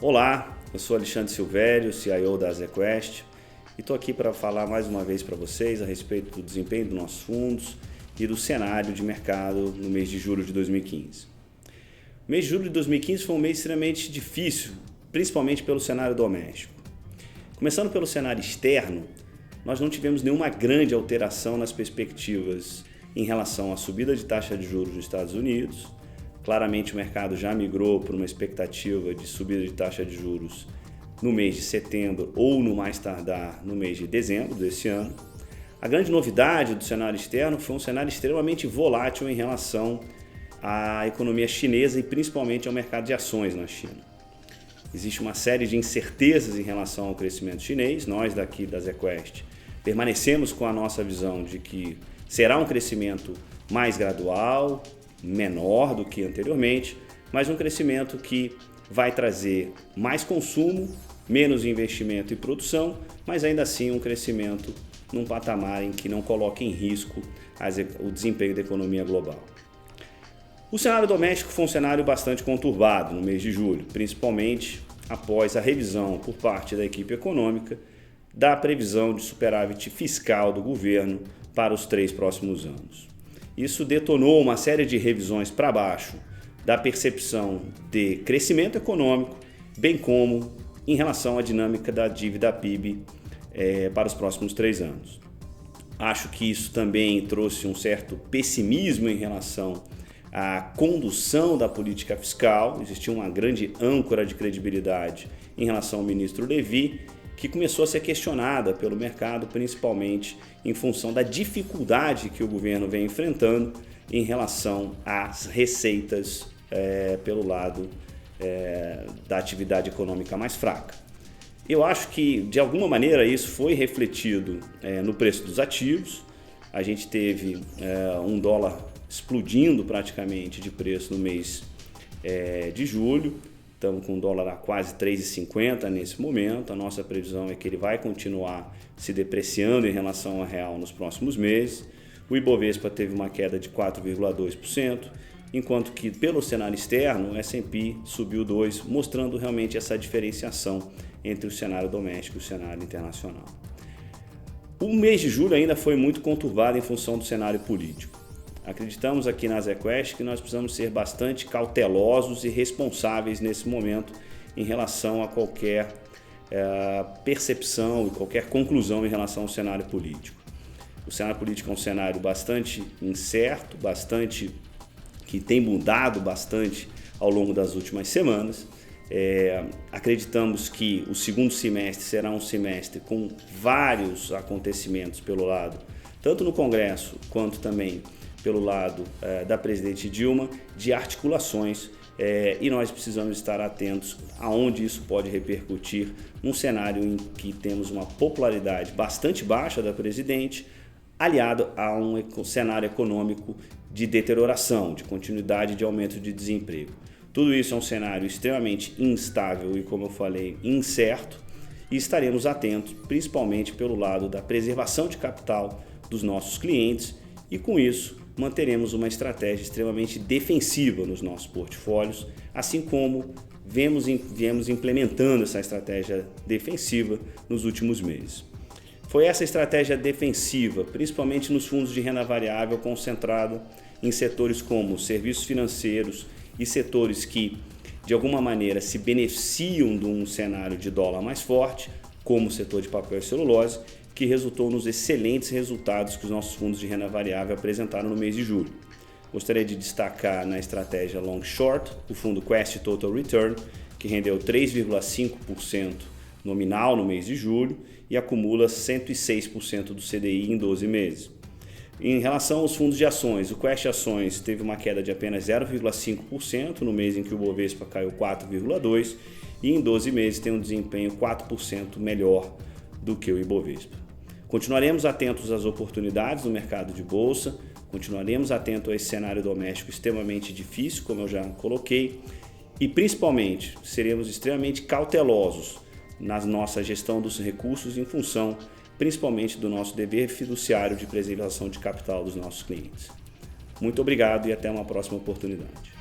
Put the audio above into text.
Olá, eu sou Alexandre Silvério, CIO da ZQuest, e estou aqui para falar mais uma vez para vocês a respeito do desempenho dos nossos fundos e do cenário de mercado no mês de julho de 2015. O mês de julho de 2015 foi um mês extremamente difícil, principalmente pelo cenário doméstico. Começando pelo cenário externo, nós não tivemos nenhuma grande alteração nas perspectivas em relação à subida de taxa de juros nos Estados Unidos. Claramente o mercado já migrou para uma expectativa de subida de taxa de juros no mês de setembro ou no mais tardar no mês de dezembro desse ano. A grande novidade do cenário externo foi um cenário extremamente volátil em relação à economia chinesa e principalmente ao mercado de ações na China. Existe uma série de incertezas em relação ao crescimento chinês. Nós daqui da ZQuest permanecemos com a nossa visão de que será um crescimento mais gradual, menor do que anteriormente, mas um crescimento que vai trazer mais consumo, menos investimento e produção, mas ainda assim um crescimento num patamar em que não coloque em risco o desempenho da economia global. O cenário doméstico foi um cenário bastante conturbado no mês de julho, principalmente após a revisão por parte da equipe econômica da previsão de superávit fiscal do governo para os 3 próximos anos. Isso detonou uma série de revisões para baixo da percepção de crescimento econômico, bem como em relação à dinâmica da dívida PIB para os próximos 3 anos. Acho que isso também trouxe um certo pessimismo em relação à condução da política fiscal. Existia uma grande âncora de credibilidade em relação ao ministro Levy, que começou a ser questionada pelo mercado, principalmente em função da dificuldade que o governo vem enfrentando em relação às receitas pelo lado da atividade econômica mais fraca. Eu acho que, de alguma maneira, isso foi refletido no preço dos ativos. A gente teve um dólar explodindo praticamente de preço no mês de julho. Estamos com o dólar a quase 3,50 nesse momento. A nossa previsão é que ele vai continuar se depreciando em relação ao real nos próximos meses. O Ibovespa teve uma queda de 4,2%, enquanto que pelo cenário externo o S&P subiu 2%, mostrando realmente essa diferenciação entre o cenário doméstico e o cenário internacional. O mês de julho ainda foi muito conturbado em função do cenário político. Acreditamos aqui na ZQuest que nós precisamos ser bastante cautelosos e responsáveis nesse momento em relação a qualquer percepção e qualquer conclusão em relação ao cenário político. O cenário político é um cenário bastante incerto, que tem mudado bastante ao longo das últimas semanas. Acreditamos que o segundo semestre será um semestre com vários acontecimentos pelo lado, tanto no Congresso quanto também pelo lado da presidente Dilma, de articulações, e nós precisamos estar atentos aonde isso pode repercutir num cenário em que temos uma popularidade bastante baixa da presidente, aliado a um cenário econômico de deterioração, de continuidade de aumento de desemprego. Tudo isso é um cenário extremamente instável e, como eu falei, incerto, e estaremos atentos principalmente pelo lado da preservação de capital dos nossos clientes, e com isso manteremos uma estratégia extremamente defensiva nos nossos portfólios, assim como viemos implementando essa estratégia defensiva nos últimos meses. Foi essa estratégia defensiva, principalmente nos fundos de renda variável, concentrada em setores como serviços financeiros e setores que, de alguma maneira, se beneficiam de um cenário de dólar mais forte, como o setor de papel e celulose, que resultou nos excelentes resultados que os nossos fundos de renda variável apresentaram no mês de julho. Gostaria de destacar na estratégia Long Short o fundo Quest Total Return, que rendeu 3,5% nominal no mês de julho e acumula 106% do CDI em 12 meses. Em relação aos fundos de ações, o Quest Ações teve uma queda de apenas 0,5% no mês em que o Bovespa caiu 4,2% e em 12 meses tem um desempenho 4% melhor do que o Ibovespa. Continuaremos atentos às oportunidades no mercado de bolsa, continuaremos atentos a esse cenário doméstico extremamente difícil, como eu já coloquei, e principalmente seremos extremamente cautelosos na nossa gestão dos recursos em função principalmente do nosso dever fiduciário de preservação de capital dos nossos clientes. Muito obrigado e até uma próxima oportunidade.